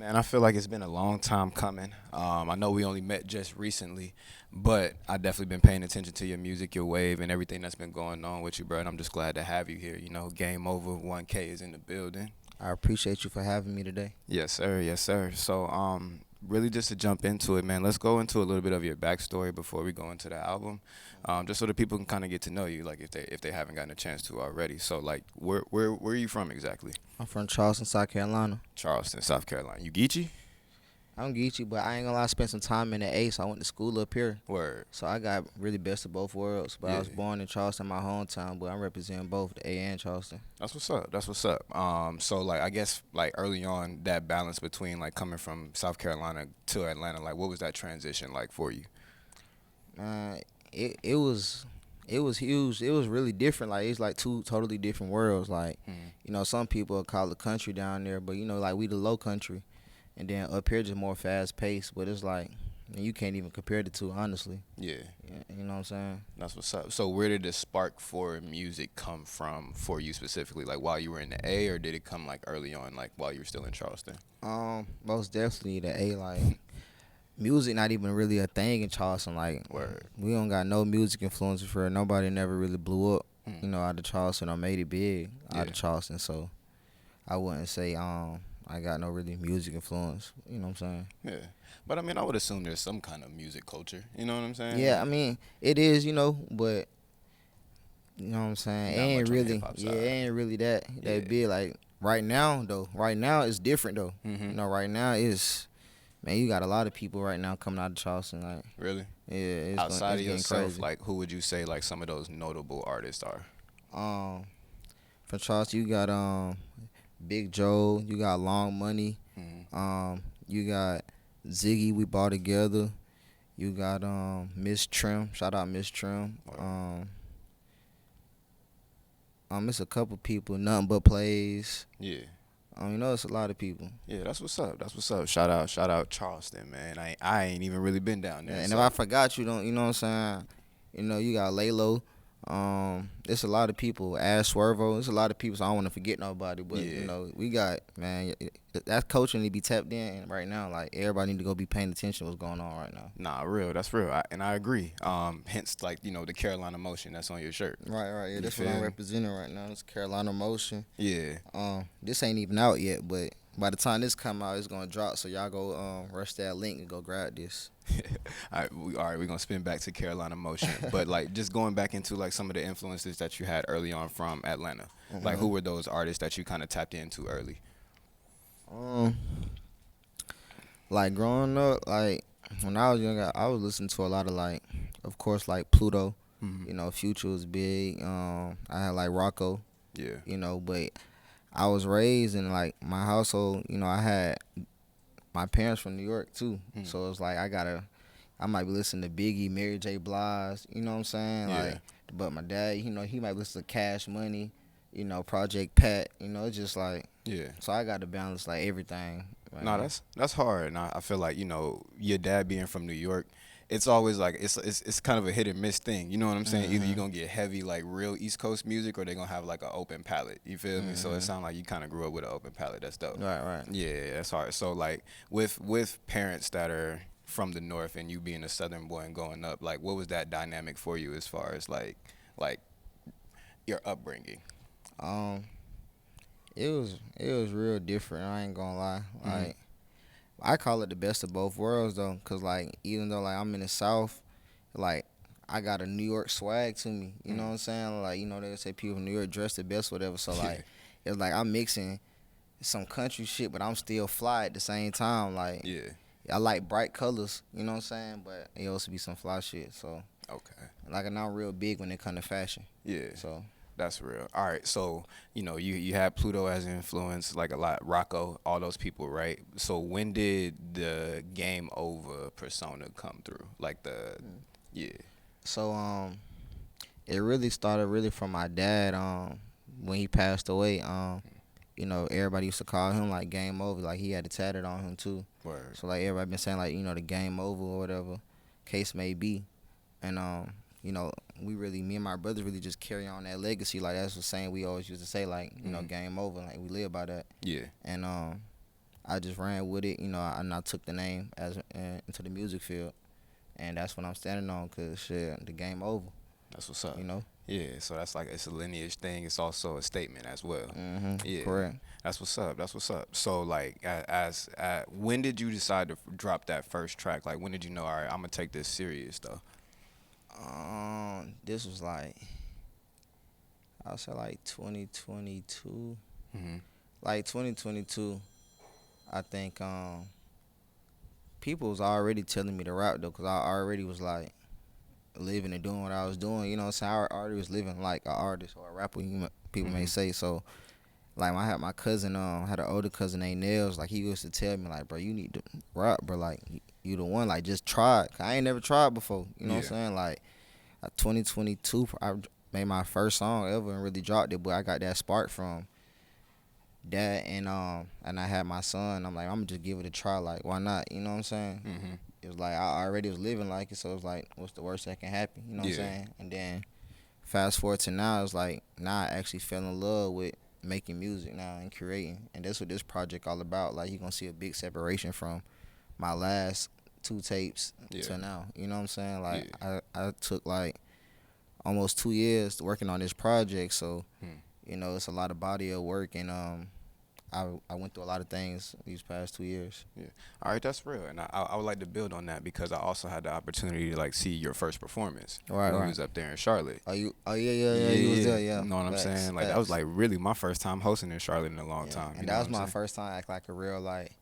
Man, I feel like it's been a long time coming. I know we only met just recently, but I definitely been paying attention to your music, your wave, and everything that's been going on with you, bro. And I'm just glad to have you here. Gameova1k is in the building. I appreciate you for having me today. Yes, sir. Yes, sir. So, really, just to jump into it, man. Let's go into a little bit of your backstory before we go into the album, just so that people can kind of get to know you, like if they haven't gotten a chance to already. So, like, where are you from exactly? I'm from Charleston, South Carolina. Charleston, South Carolina. You Geechee? I'm Geechee, but I ain't gonna lie, I spent some time in the A, so I went to school up here. Word. So I got really best of both worlds. But I was Yeah. born in Charleston, my hometown, but I'm representing both the A and Charleston. That's what's up. That's what's up. So like I guess like early on that balance between like coming from South Carolina to Atlanta, like what was that transition like for you? Uh, it was huge. It was really different. Like it's like two totally different worlds. Like Mm. some people call it country down there, but like we the low country, and then up here just more fast paced. But it's like you can't even compare the two, honestly. Yeah, Yeah, you know what I'm saying? that's what's up. So where did the spark for music come from for you specifically? Like while you were in the A, or did it come like early on, like while you were still in Charleston? Most definitely the A. Like music, not even really a thing in Charleston. Like Word. we don't got no music influences for it. Nobody never really blew up, Mm. out of Charleston or made it big out Yeah. of Charleston. So I wouldn't say I got no really music influence. You know what I'm saying? Yeah, but I mean I would assume there's some kind of music culture. You know what I'm saying? Yeah, I mean it is, but you know what I'm saying. It Not ain't much on the really, hip-hop yeah, side. it ain't really that Yeah. big. Like right now though, right now it's different though. Mm-hmm. Right now is man, you got a lot of people right now coming out of Charleston. Like Really? yeah, Outside it's of getting yourself, crazy. like who would you say like some of those notable artists are? Um, from Charleston, you got Big Joe, you got Long Money, Mm-hmm. you got Ziggy. We bought together. You got Miss Trim. Shout out Miss Trim. It's a couple people. Nothing but plays. Yeah. It's a lot of people. Yeah, that's what's up. That's what's up. Shout out Charleston, man. I ain't even really been down there. And so. if I forgot you, don't you know what I'm saying? You got Laylo. It's a lot of people. Ash Swervo. It's a lot of people. So I don't want to forget nobody. But Yeah. we got man. That coaching need to be tapped in right now. Like everybody need to go be paying attention to what's going on right now. Nah, real. That's real. And I agree. Hence, like the Carolina motion that's on your shirt. Right. Yeah, You that's what feel I'm me? representing right now. It's Carolina Motion. Yeah. This ain't even out yet, but by the time this come out, it's gonna drop. So y'all go rush that link and go grab this. All right, we're gonna spin back to Carolina motion, but like just going back into like some of the influences that you had early on from Atlanta. Like who were those artists that you kind of tapped into early? Um, like growing up, like when I was younger, I was listening to a lot of like, of course, like Pluto. Mm-hmm. Future was big. I had like Rocco. Yeah. But I was raised in like my household. I had my parents from New York too, Mhm. so it's like I might be listening to Biggie, Mary J. Blige. You know what I'm saying? Yeah. Like, but my dad, he might listen to Cash Money. Project Pat. It's just like Yeah. so I got to balance like everything. Right? No, that's hard, and I feel like your dad being from New York, it's always like it's kind of a hit or miss thing. You know what I'm saying? Either you're gonna get heavy like real East Coast music, or they're gonna have like an open palette. You feel me? So it sounds like you kind of grew up with an open palette. That's dope. Right. Yeah, that's hard. So like with parents that are from the north and you being a southern boy and going up, like what was that dynamic for you as far as like your upbringing? Um, it was real different. I ain't gonna lie. Like I call it the best of both worlds though, cause like even though like I'm in the South, like I got a New York swag to me. You know what I'm saying? Like they say people from New York dress the best, whatever. So like it's like I'm mixing some country shit, but I'm still fly at the same time. Like Yeah. I like bright colors. You know what I'm saying? But it also be some fly shit. So Okay. like and I'm real big when it come to fashion. Yeah. So. That's real. All right, so you had Pluto as an influence, like a lot, Rocco, all those people, right? So when did the Game Over persona come through? Like yeah, So it really started really from my dad when he passed away. Everybody used to call him like Game Over, like he had it tatted on him too. word, So like everybody been saying like the Game Over or whatever case may be, and me and my brothers really just carry on that legacy. Like that's the saying we always used to say, like Game Over, like we live by that. yeah, And I just ran with it, and I took the name as into the music field, and that's what I'm standing on. Cause shit, the game over, That's what's up. you know. Yeah, so that's like it's a lineage thing. It's also a statement as well. Yeah, Correct. that's what's up. That's what's up. So like, when did you decide to drop that first track? Like, when did you know? All right, I'm gonna take this serious though. This was like I would say like 2022, Mhm. like 2022. I think people was already telling me to rap though, cause I already was like living and doing what I was doing. You know what I'm saying? I already was living like an artist or a rapper. People may Mhm. say so. Like I had my cousin, had an older cousin named Nails. Like he used to tell me, like, bro, you need to rap, bro. Like you the one. Like just try it. 'Cause I ain't never tried before. You know what Yeah. I'm saying? Like 2022, I made my first song ever and really dropped it. But I got that spark from that, and I had my son. I'm like, I'm gonna just give it a try. Like why not? You know what I'm saying? Mhm. It was like I already was living like it, so it's like, what's the worst that can happen? You know what I'm Yeah. saying? And then fast forward to now, it's like now I actually fell in love with making music now and creating, and that's what this project all about. Like you're gonna see a big separation from my last two tapes Yeah. to now. You know what I'm saying? Like Yeah. I took like almost 2 years working on this project, so Hmm. it's a lot of body of work, and I went through a lot of things these past 2 years. Yeah. All right, that's real, and I would like to build on that because I also had the opportunity to like see your first performance Right, when we right. was up there in Charlotte. Oh you? Oh yeah. Yeah, You was yeah. there, yeah. You know what I'm Facts, saying? Like that was facts. like really my first time hosting in Charlotte in a long Yeah, time. You and know that what was I'm my saying? first time act like a real like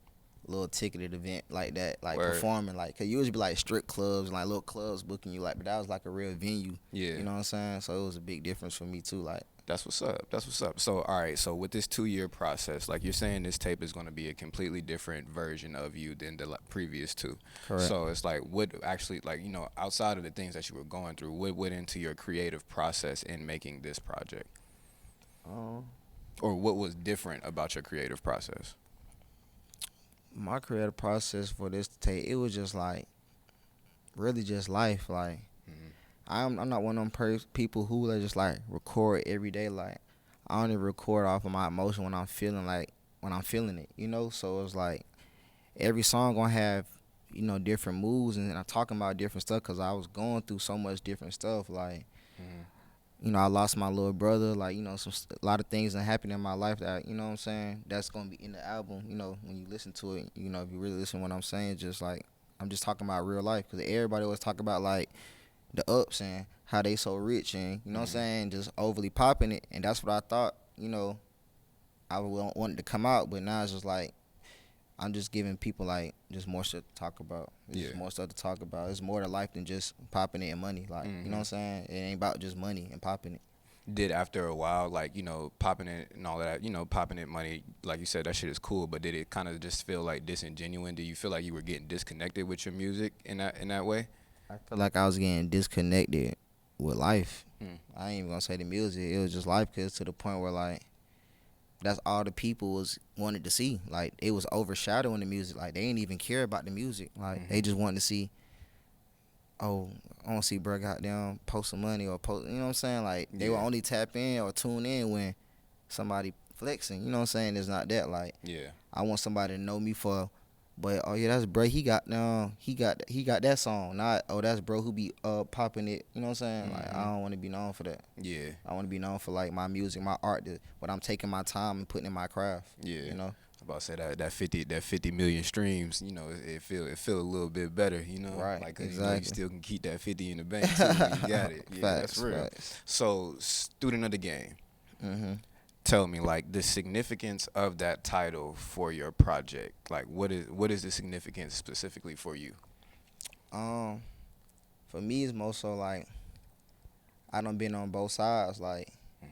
little ticketed event like that, like Word. performing, like, cause you usually be like strip clubs and like little clubs booking you, like, but that was like a real venue. Yeah. You know what I'm saying? So it was a big difference for me too. Like, That's what's up. That's what's up. So, all right. So, with this 2 year process, like you're saying, this tape is going to be a completely different version of you than the previous two. correct. So, it's like, what actually, like, outside of the things that you were going through, what went into your creative process in making this project? Um, Or what was different about your creative process? my creative process for this tape, it was just like really just life. Like, Hmm. I'm not one of them people who like just like record every day. Like, I only record off of my emotion when I'm feeling it. So it's like every song gonna have different moods, and I'm talking about different stuff because I was going through so much different stuff. Like, Hmm. I lost my little brother. Like, a lot of things that happened in my life that what I'm saying, that's gonna be in the album. When you listen to it, if you really listen to what I'm saying, just like I'm just talking about real life, because everybody always talk about like the ups and how they so rich, and what I'm Hmm. saying, just overly popping it, and that's what I thought I wanted to come out, but now it's just like I'm just giving people like just more shit to talk about. It's just Yeah. more stuff to talk about. It's more to life than just popping it and money. Like, you know what Hmm. I'm saying? It ain't about just money and popping it. Did after a while, like, popping it and all that, popping it money, like you said, that shit is cool, but did it kind of just feel like disingenuine? Do you feel like you were getting disconnected with your music in that way? I feel like I was getting disconnected with life. Mm. I ain't even gonna say the music. It was just life, cause to the point where like that's all the people was wanted to see. Like, it was overshadowing the music. Like, they didn't even care about the music. Like, they Hmm. just wanted to see, oh, I want to see bro goddamn post some money or post. You know what I'm saying? Like, they will Yeah. only tap in or tune in when somebody flexing. You know what I'm saying? It's not that. Like, Yeah. I want somebody to know me for, but oh yeah, that's bro. He got that song. Not, oh, that's bro who be popping it. You know what I'm saying? Like, I Hmm. don't want to be known for that. Yeah. I want to be known for like my music, my art, what I'm taking my time and putting in my craft. Yeah. You know. I'm about to say that 50 million streams, it feel a little bit better, Right. like 'cause you Exactly. still can keep that 50 in the bank too when you got it. Yeah, that's Facts. real. Facts. So, student of the game, Mhm. tell me like the significance of that title for your project. Like, what is the significance specifically for you? Um, for me, it's more so like I done been on both sides. Like, Hmm.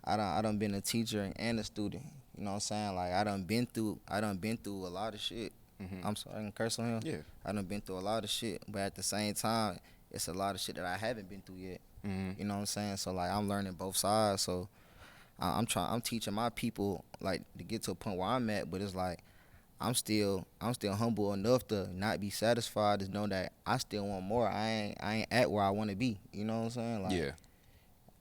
I done been a teacher and a student. You know what I'm saying? Like, I done been through a lot of shit. Hmm. I'm sorry, I can curse on him. Yeah. I done been through a lot of shit, but at the same time, it's a lot of shit that I haven't been through yet. Hmm. You know what I'm saying? So like, I'm learning both sides. So I'm teaching my people like to get to a point where I'm at, but it's like I'm still humble enough to not be satisfied, to know that I still want more. I ain't at where I want to be. You know what I'm saying? Yeah.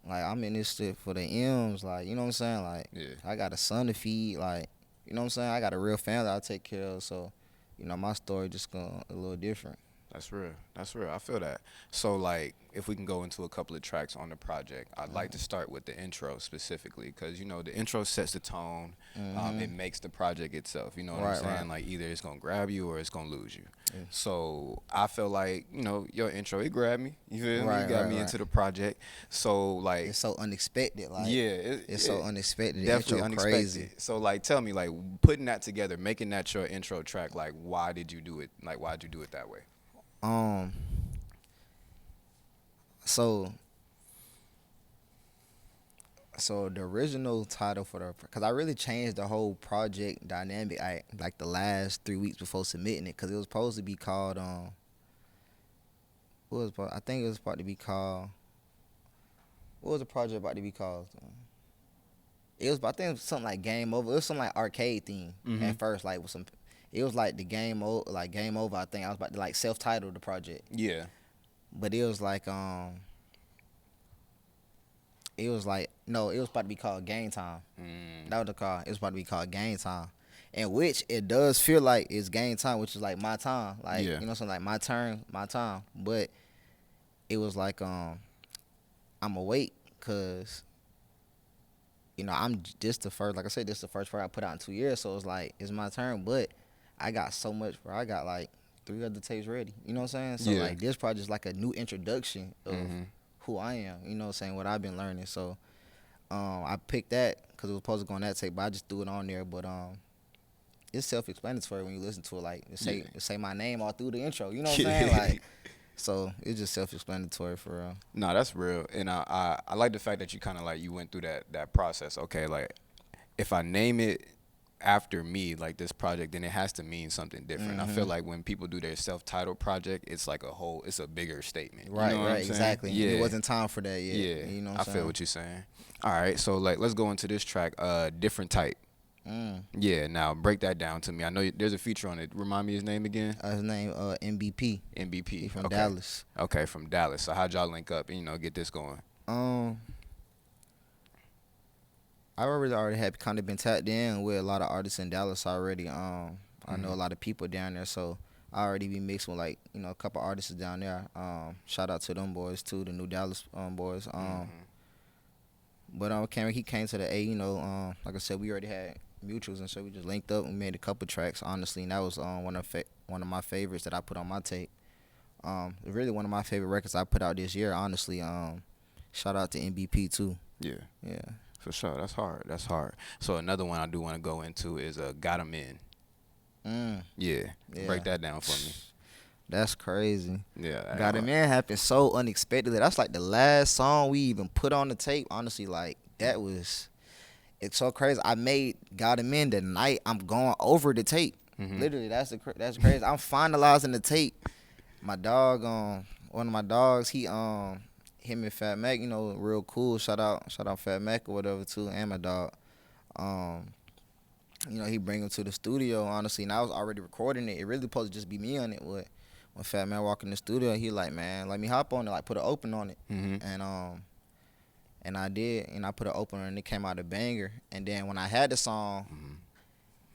Like I'm in this shit for the M's. Like, you know what I'm saying? Like, Yeah. I got a son to feed. Like, You know what I'm saying? I got a real family I take care of, so you know my story just going a little different. That's real. That's real. I feel that. So, like, if we can go into a couple of tracks on the project, I'd like to start with the intro specifically because, you know, the intro sets the tone. It makes the project itself. You know what I'm Right, saying? right. Like, either it's going to grab you or it's going to lose you. Yeah. So, I feel like, you know, your intro, it grabbed me. You feel me? You Right, got right, me right. into the project. So, like, It's so unexpected, like yeah, it's so unexpected. The definitely intro crazy. unexpected. So, like, tell me, like, putting that together, making that your intro track, like, why did you do it? Like, why did you do it that way? Um, so so the original title for the because I really changed the whole project dynamic. I like the last 3 weeks before submitting it because it was supposed to be called I think it was about to be called what was the project about to be called? It was I think it was something like Game Over. It was something like arcade theme at first, like with some. It was like the Game Over. I think I was about to like self-title the project, Yeah. but it was like it was like no, it was about to be called Game Time. That was the call. It was about to be called Game Time, in which it does feel like it's game time, which is like my time, like Yeah. you know, something like my turn, my time. But it was like I'm awake because you know I'm just the first. Like I said, this the first part I put out in 2 years, so it's like it's my turn. But I got so much, bro. I got like 3 other tapes ready. You know what I'm saying? So Yeah. like this project is like a new introduction of who I am. You know what I'm saying? What I've been learning. So I picked that because it was supposed to go on that tape, but I just threw it on there. But it's self-explanatory when you listen to it. Like it say my name all through the intro. You know what I'm saying? Like so it's just self-explanatory for real. No, that's real, and I like the fact that you kind of like you went through that process. Okay, like if I name it after me, like this project, then it has to mean something different. I feel like when people do their self-titled project, it's like it's a bigger statement. You Right, know what right, I'm saying? exactly. Yeah, It wasn't time for that yet. yeah. You know what I I'm feel saying? what you're saying. All right, so like let's go into this track. Different type. Yeah. Now break that down to me. I know there's a feature on it. Remind me his name again. His name MVP. MVP. He from Okay. Dallas. Okay, from Dallas. So how'd y'all link up and get this going? I already had kind of been tapped in with a lot of artists in Dallas already. I know a lot of people down there, so I already be mixed with like a couple artists down there. Shout out to them boys too, the New Dallas boys. But he came to the A. Like I said, we already had mutuals, and so we just linked up and made a couple tracks. Honestly, and that was one of my favorites that I put on my tape. Really one of my favorite records I put out this year. Honestly, shout out to MVP too. Yeah. Yeah. For sure. That's hard. That's hard. So another one I do want to go into is Got 'Em In. Yeah. Break that down for me. That's crazy. Yeah. Got Him In happened so unexpectedly. That's like the last song we even put on the tape. Honestly, like it's so crazy. I made Got Him In the night I'm going over the tape. Literally, that's crazy. I'm finalizing the tape. My dog, one of my dogs, him and Fat Mac, real cool. Shout out Fat Mac or whatever too, and my dog. He bring him to the studio, honestly, and I was already recording it. It really supposed to just be me on it. When Fat Man walked in the studio, he like, man, let me hop on it, like put an open on it. And I did, and I put an opener, and it came out a banger. And then when I had the song,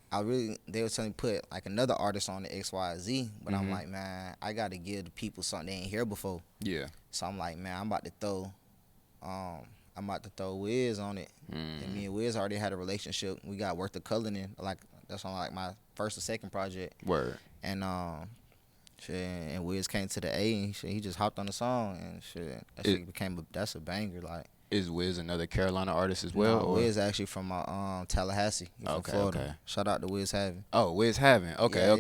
they were telling me put like another artist on the XYZ, but I'm like, man, I gotta give the people something they ain't heard before. Yeah. So I'm like, man, I'm about to throw Wiz on it. And me and Wiz already had a relationship. We got Worth the Color in, like that's on like my first or second project. Word. And and Wiz came to the A, and he just hopped on the song, and that's a banger. Like, is Wiz another Carolina artist as well? No, Wiz actually from Tallahassee. He's from Florida. Okay. Shout out to Wiz Having. Oh, Wiz Having. Okay.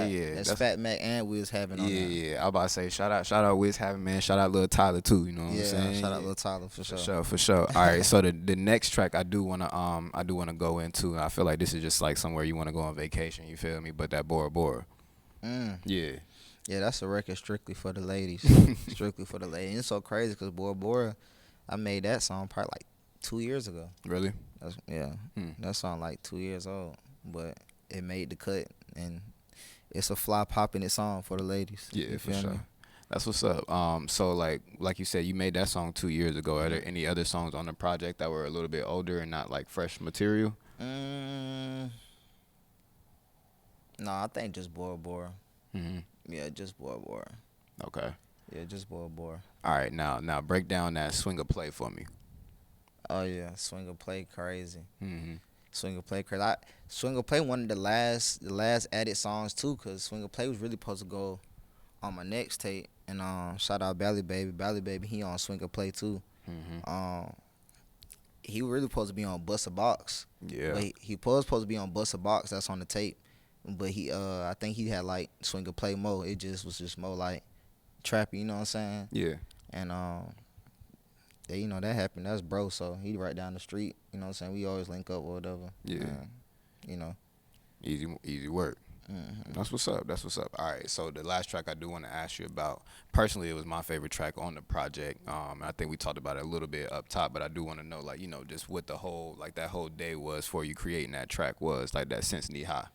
Yeah. That's Fat Mac and Wiz Having on there. Yeah. I about to say shout out Wiz Having, man. Shout out Lil Tyler too. You know what I'm saying? Shout out Lil Tyler for sure. For sure. All right. So the next track I do wanna go into. I feel like this is just like somewhere you wanna go on vacation. You feel me? But that Bora Bora. Yeah. Yeah, that's a record strictly for the ladies. Strictly for the ladies. And it's so crazy because Bora Bora, I made that song probably like 2 years ago. Really? That song like 2 years old, but it made the cut, and it's a fly popping it song for the ladies. Yeah, for sure. That's what's up. So like you said, you made that song 2 years ago. Are there any other songs on the project that were a little bit older and not like fresh material? Mm, no, I think just Bora Bora. Hmm. Yeah, just Bora Bora. Okay. Yeah, just Bora Bora. All right. Now break down that swing of play for me. Oh yeah, Swinger play crazy. Hmm. Swinger play crazy. Swinger play one of the last added songs too, cause Swinger play was really supposed to go on my next tape. And shout out Bally Baby, he on Swinger play too. Hmm. Um, he really supposed to be on Bust a Box, Yeah. but he was supposed to be on Bust a Box. That's on the tape, but I think he had like Swinger play mode. It just was just more like trappy, you know what I'm saying? Yeah. And yeah, that happened. That's bro. So he right down the street. You know what I'm saying? We always link up or whatever. Yeah. You know. Easy work. Mm-hmm. That's what's up. That's what's up. All right. So the last track I do want to ask you about, personally, it was my favorite track on the project. I think we talked about it a little bit up top, but I do want to know, like, just what the whole, like, that whole day was for you creating that track was, like, that Since Knee High.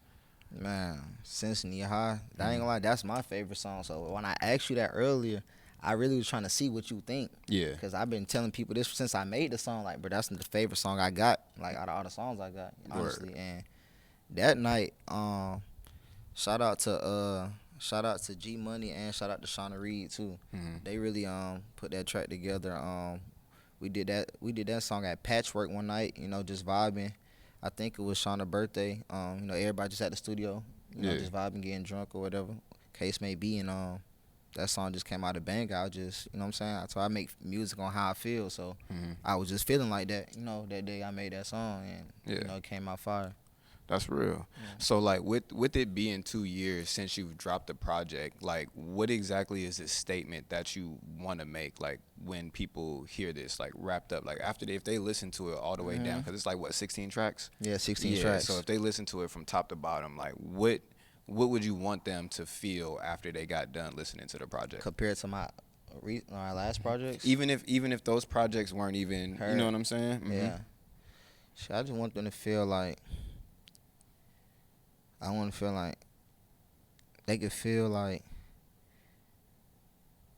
Man, Since Knee High, I ain't gonna lie, that's my favorite song. So when I asked you that earlier, I really was trying to see what you think. Yeah. Cause I've been telling people this since I made the song. Like, bro, that's the favorite song I got. Like out of all the songs I got, honestly. Word. And that night, shout out to G Money and shout out to Shauna Reed too. Mm-hmm. They really put that track together. We did that song at Patchwork one night. Just vibing. I think it was Shauna's birthday. Everybody just at the studio. Yeah. Just vibing, getting drunk or whatever case may be. And that song just came out of bang. I just, you know what I'm saying? So I make music on how I feel. So I was just feeling like that. That day I made that song and it came out fire. That's real. Yeah. So, like, with it being 2 years since you've dropped the project, like, what exactly is this statement that you want to make, like, when people hear this, like, wrapped up, like, if they listen to it all the way down, because it's, like, what, 16 tracks? Yeah, 16 tracks. So if they listen to it from top to bottom, like, what would you want them to feel after they got done listening to the project? Compared to my last projects? Even if those projects weren't even, heard. You know what I'm saying? Mm-hmm. Yeah. Shit, I just want them to feel like, I want to feel like they could feel like,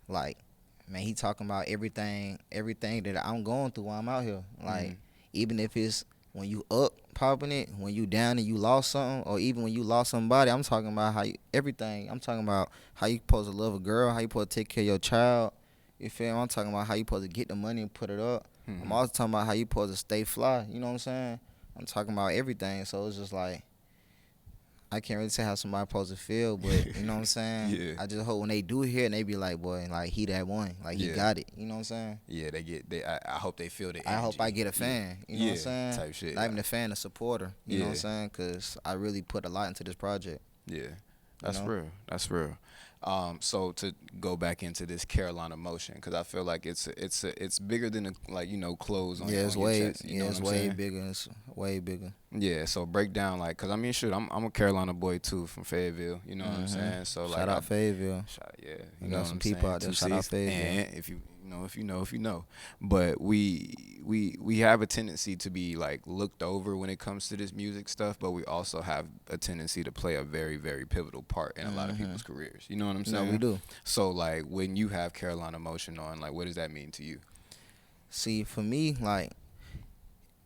man, he talking about everything that I'm going through while I'm out here. Like, even if it's when you up popping it, when you down and you lost something, or even when you lost somebody, I'm talking about everything. I'm talking about how you supposed to love a girl, how you supposed to take care of your child. You feel me? I'm talking about how you supposed to get the money and put it up. I'm also talking about how you supposed to stay fly. You know what I'm saying? I'm talking about everything. So it's just like, I can't really say how somebody supposed to feel, but you know what I'm saying? Yeah. I just hope when they do hear it, they be like, boy, like, he that one. Like, he got it. You know what I'm saying? Yeah, I hope they feel the energy. I hope I get a fan. You know what I'm saying? Type shit. Not even a fan, a supporter. You know what I'm saying? Because I really put a lot into this project. Yeah. That's real. That's real. So to go back into this Carolina motion, because I feel like it's bigger than clothes on, it's on way, your chest. You know it's what I'm way saying? bigger. It's way bigger. Yeah. So break down, like, because I mean, shoot, I'm a Carolina boy too, from Fayetteville. You know what I'm saying? So like, shout out Fayetteville. Yeah. You got some people out there. Shout out Fayetteville. And if you know, but we have a tendency to be like looked over when it comes to this music stuff, but we also have a tendency to play a very, very pivotal part in a lot of people's careers. You know what I'm saying? No, we do. So like, when you have Carolina motion on, like, what does that mean to you? See, for me, like,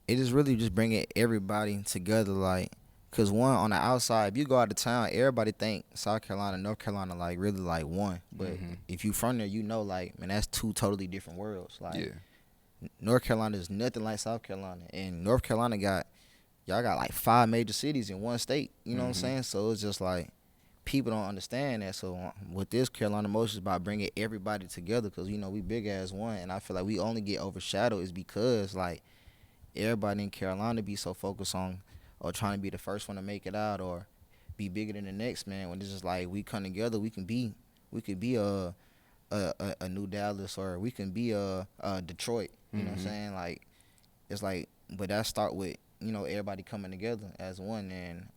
it is really just bringing everybody together, like, because one, on the outside, if you go out of town, everybody think South Carolina, North Carolina, like, really, like, one. But if you from there, like, man, that's two totally different worlds. Like, North Carolina is nothing like South Carolina. And North Carolina y'all got, like, 5 major cities in one state. You know what I'm saying? So it's just, like, people don't understand that. So with this Carolina motion is about bringing everybody together because, we big as one. And I feel like we only get overshadowed is because, like, everybody in Carolina be so focused on or trying to be the first one to make it out or be bigger than the next man. When it's just like we come together, we could be a New Dallas or we can be a Detroit. You know what I'm saying? Like, it's like, but that start with everybody coming together as one. And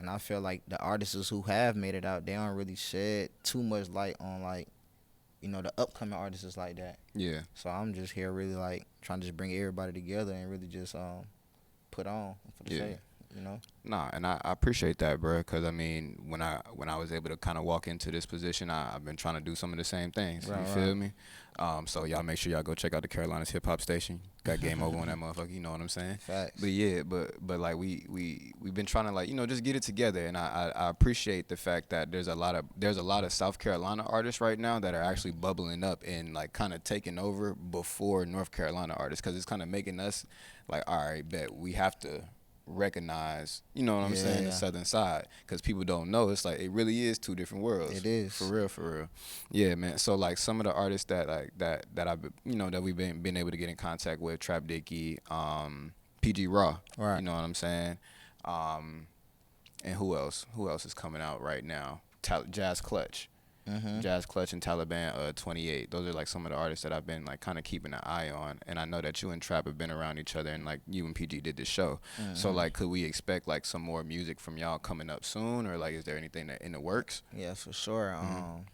I feel like the artists who have made it out, they don't really shed too much light on like the upcoming artists like that. Yeah. So I'm just here really like trying to just bring everybody together and really just put on for the sake. You know. Nah, and I appreciate that, bro. Cause I mean, when I was able to kind of walk into this position, I've been trying to do some of the same things. You Right. feel me? So y'all make sure y'all go check out the Carolinas hip hop station. Got Game Over on that motherfucker. You know what I'm saying? But Facts. yeah, but like we've been trying to like just get it together, and I appreciate the fact that there's a lot of South Carolina artists right now that are actually bubbling up and like kind of taking over before North Carolina artists, cause it's kind of making us like, all right, bet we have to recognize, you know what I'm saying, the Yeah. southern side, because people don't know. It's like it really is two different worlds. It is. For real. Yeah, man. So like some of the artists that like that I've that we've been able to get in contact with, Trap Dicky, PG Raw, you Right. know what I'm saying, um, and who else is coming out right now? Jazz Clutch. Mhm. Jazz Clutch and Taliban 28. Those are like some of the artists that I've been like kind of keeping an eye on, and I know that you and Trap have been around each other, and like you and PG did this show. So Mhm. like, could we expect like some more music from y'all coming up soon, or like, is there anything that in the works? Yeah, for sure. Mhm.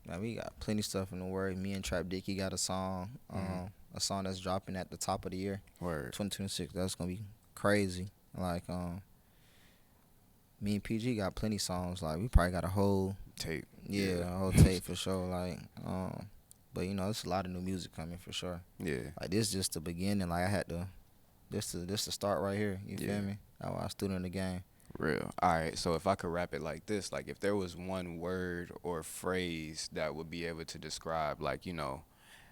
Now we got plenty stuff in the work. Me and Trap Dicky got a song. Mhm. A song that's dropping at the top of the year, Word. 2026. That's gonna be crazy. Like me and PG got plenty songs. Like we probably got a whole Tape. a whole tape for sure. Like but it's a lot of new music coming for sure. Yeah. Like this just the beginning. Like I had to this the start right here. You Yeah. feel me? I was student in the game. Real. All right. So if I could wrap it like this, like if there was one word or phrase that would be able to describe, like,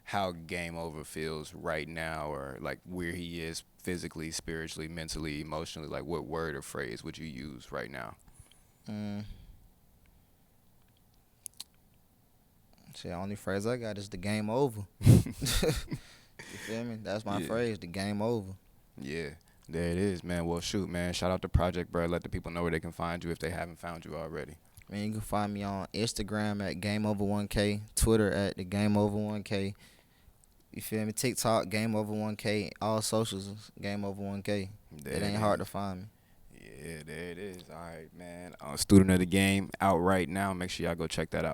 how Game Over feels right now, or like where he is physically, spiritually, mentally, emotionally, like what word or phrase would you use right now? Mm. See, the only phrase I got is the game over. You feel me? That's my Yeah. phrase, the game over. Yeah. There it is, man. Well, shoot, man. Shout out to Project, bro. Let the people know where they can find you if they haven't found you already. Man, you can find me on Instagram at Gameova1k, Twitter at the Gameova1k. You feel me? TikTok, Gameova1k, all socials, Gameova1k. There It it ain't hard to is. find me. Yeah, there it is. All right, man. Student of the Game out right now. Make sure y'all go check that out.